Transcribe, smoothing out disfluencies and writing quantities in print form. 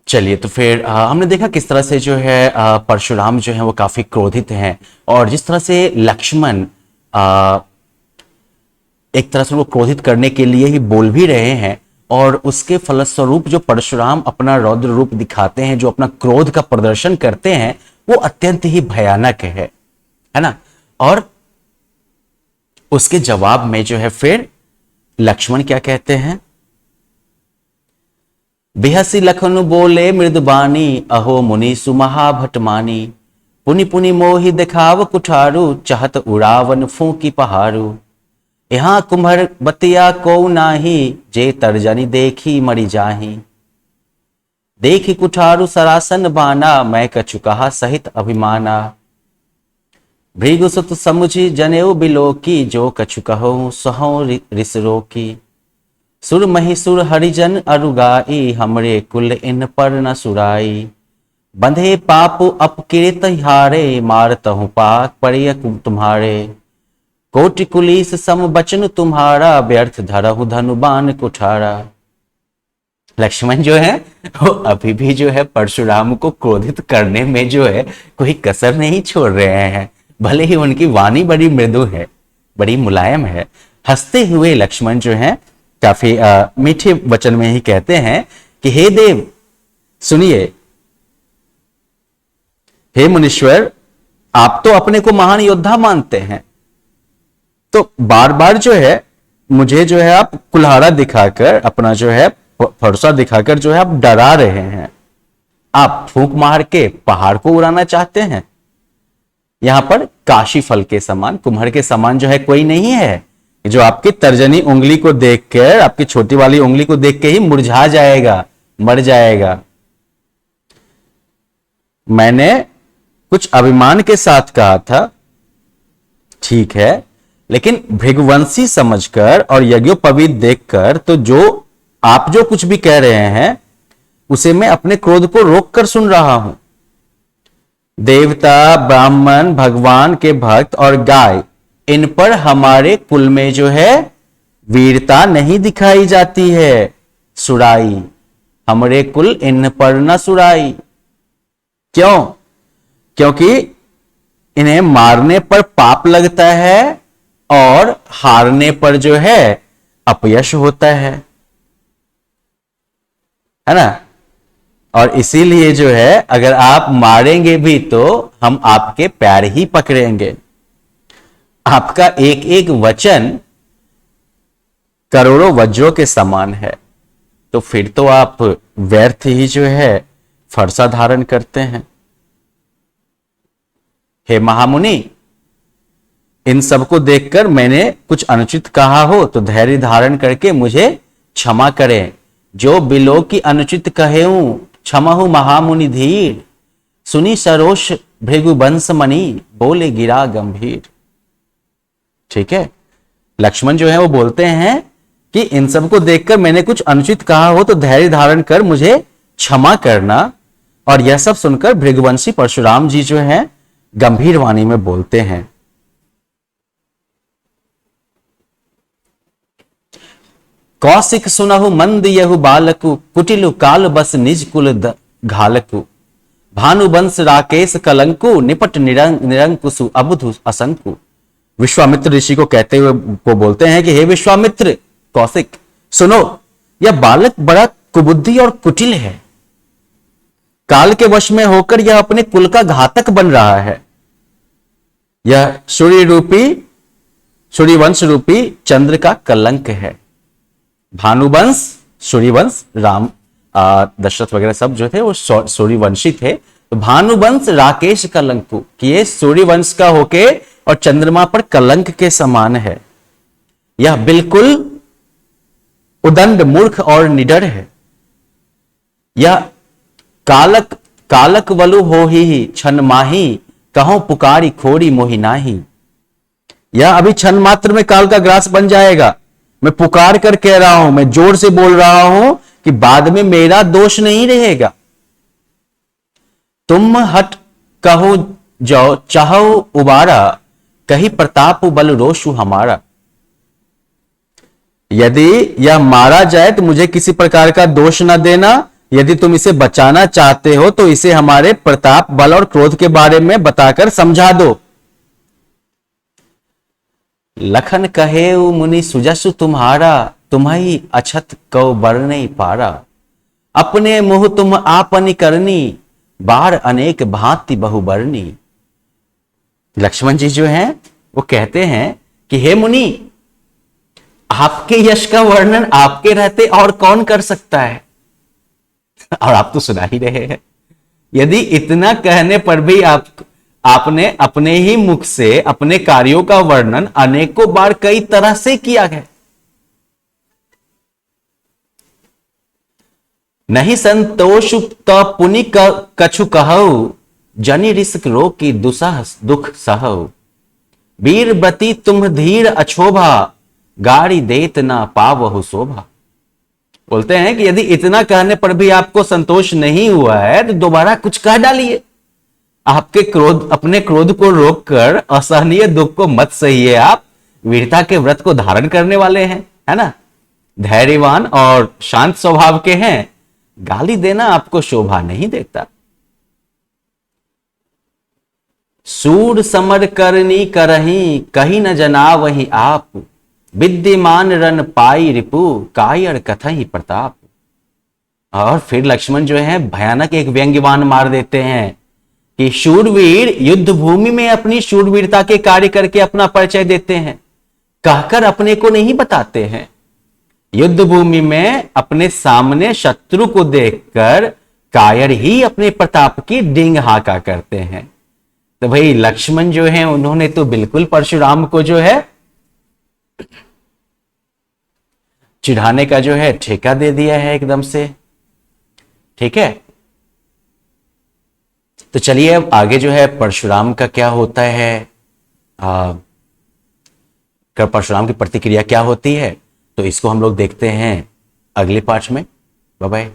चलिए, तो फिर हमने देखा किस तरह से जो है परशुराम जो है वो काफी क्रोधित हैं, और जिस तरह से लक्ष्मण एक तरह से वो क्रोधित करने के लिए ही बोल भी रहे हैं, और उसके फलस्वरूप जो परशुराम अपना रौद्र रूप दिखाते हैं, जो अपना क्रोध का प्रदर्शन करते हैं, वो अत्यंत ही भयानक है ना। और उसके जवाब में जो है फिर लक्ष्मण क्या कहते हैं? बिहसी लखनु बोले मृदुबानी, अहो मुनि सुमहाभटमानी, पुनि पुनि मोहि देखाव कुठारू, चाहत उड़ावन फूकी पहाड़ू, यहाँ कुम्हर बतिया को नाही, जे तर्जनी देखी मरी जाही, देखी कुठारू सरासन बाना, मैं कछु कहा सहित अभिमाना, भृगुसुत समुझी जनेऊ बिलोकी, जो कछु कहो सहो रिस रोकी, सुर महिसुर हरिजन अरुगाई, हमरे कुल इन पर न सुराई, बंधे पाप अपकृत हारे, मारतहु पाक परिय तुम्हारे, कोटि कुलीस सम बचन तुम्हारा, व्यर्थ धरहु धनुबान कुठारा। लक्ष्मण जो है वो अभी भी जो है परशुराम को क्रोधित करने में जो है कोई कसर नहीं छोड़ रहे हैं, भले ही उनकी वाणी बड़ी मृदु है, बड़ी मुलायम है। हंसते हुए लक्ष्मण जो है काफी मीठे वचन में ही कहते हैं कि हे देव सुनिए, हे मुनीश्वर, आप तो अपने को महान योद्धा मानते हैं, तो बार बार जो है मुझे जो है आप कुल्हाड़ा दिखाकर, अपना जो है फरसा दिखाकर जो है आप डरा रहे हैं, आप फूंक मार के पहाड़ को उड़ाना चाहते हैं। यहां पर काशी फल के समान, कुम्हर के समान जो है कोई नहीं है, जो आपकी तर्जनी उंगली को देखकर, आपकी छोटी वाली उंगली को देख के ही मुरझा जाएगा, मर जाएगा। मैंने कुछ अभिमान के साथ कहा था, ठीक है, लेकिन भृगुवंशी समझकर और यज्ञोपवीत देखकर तो जो आप जो कुछ भी कह रहे हैं उसे मैं अपने क्रोध को रोककर सुन रहा हूं। देवता, ब्राह्मण, भगवान के भक्त और गाय, इन पर हमारे कुल में जो है वीरता नहीं दिखाई जाती है। सुराई, हमरे कुल इन पर न सुराई। क्यों? क्योंकि इन्हें मारने पर पाप लगता है और हारने पर जो है अपयश होता है ना। और इसीलिए जो है अगर आप मारेंगे भी तो हम आपके पैर ही पकड़ेंगे। आपका एक एक वचन करोड़ों वज्रों के समान है, तो फिर तो आप व्यर्थ ही जो है फरसा धारण करते हैं। हे महामुनि, इन सबको देखकर मैंने कुछ अनुचित कहा हो तो धैर्य धारण करके मुझे क्षमा करें। जो बिलो की अनुचित कहेऊं, क्षमहु महामुनि धीर, सुनी सरोष भृगुवंश मणि, बोले गिरा गंभीर। ठीक है, लक्ष्मण जो है वो बोलते हैं कि इन सबको देखकर मैंने कुछ अनुचित कहा हो तो धैर्य धारण कर मुझे क्षमा करना। और यह सब सुनकर भृगुवंशी परशुराम जी जो हैं गंभीर वाणी में बोलते हैं। कौशिक सुनहु मंद यहु बालकु, कुटिलु काल बस निज कुल घालकु, भानुवंश राकेश कलंकु, निपट निरंकुशु अबुधु असंकु। विश्वामित्र ऋषि को कहते हुए को बोलते हैं कि हे विश्वामित्र, कौशिक सुनो, यह बालक बड़ा कुबुद्धि और कुटिल है। काल के वश में होकर यह अपने कुल का घातक बन रहा है। यह सूर्यवंश रूपी चंद्र का कलंक है। भानुवंश, सूर्यवंश, राम दशरथ वगैरह सब जो थे वो सूर्यवंशी थे। तो भानुवंश राकेश कलंकु, कि ये सूर्यवंश का होके और चंद्रमा पर कलंक के समान है। यह बिल्कुल उदंड, मूर्ख और निडर है। यह कालक वलु हो ही छन माही, कहो पुकारी खोरी मोहि नाही। यह अभी क्षण मात्र में काल का ग्रास बन जाएगा। मैं पुकार कर कह रहा हूं, मैं जोर से बोल रहा हूं कि बाद में मेरा दोष नहीं रहेगा। तुम हट कहो जो चाहो उबारा, कही प्रताप बल रोषु हमारा। यदि यह मारा जाए तो मुझे किसी प्रकार का दोष न देना, यदि तुम इसे बचाना चाहते हो तो इसे हमारे प्रताप, बल और क्रोध के बारे में बताकर समझा दो। लखन कहे मुनि सुजसु तुम्हारा, तुम्हारी अछत कौ बर नहीं पारा। अपने मुह तुम आपनी करनी, बार अनेक भांति बहुबरनी। लक्ष्मण जी जो हैं वो कहते हैं कि हे मुनि, आपके यश का वर्णन आपके रहते और कौन कर सकता है। और आप तो सुना ही रहे हैं। यदि इतना कहने पर भी आपने अपने ही मुख से अपने कार्यों का वर्णन अनेकों बार कई तरह से किया है। नहीं संतोष पुनि कछु कहु, जनि रिस्क रो की दुसह दुख सहु। वीर ब्रती तुम धीर अछोभा, गाड़ी देत ना पावहु शोभा। बोलते हैं कि यदि इतना कहने पर भी आपको संतोष नहीं हुआ है तो दोबारा कुछ कह डालिए। आपके क्रोध, अपने क्रोध को रोककर असहनीय दुख को मत सहिए। आप वीरता के व्रत को धारण करने वाले हैं, है ना, धैर्यवान और शांत स्वभाव के हैं। गाली देना आपको शोभा नहीं देता। सूर समर करनी करही, कहीं न जना वही आप। विद्यमान रन पाई रिपु, कायर कथहि प्रताप। और फिर लक्ष्मण जो है भयानक एक व्यंग्यवान मार देते हैं कि शूरवीर युद्ध भूमि में अपनी शूरवीरता के कार्य करके अपना परिचय देते हैं, कहकर अपने को नहीं बताते हैं। युद्ध भूमि में अपने सामने शत्रु को देखकर कायर ही अपने प्रताप की डींग हाका करते हैं। तो भाई लक्ष्मण जो है उन्होंने तो बिल्कुल परशुराम को जो है चिढ़ाने का जो है ठेका दे दिया है एकदम से। ठीक है, तो चलिए अब आगे जो है परशुराम का क्या होता है, परशुराम की प्रतिक्रिया क्या होती है, तो इसको हम लोग देखते हैं अगले पार्ट में। Bye bye.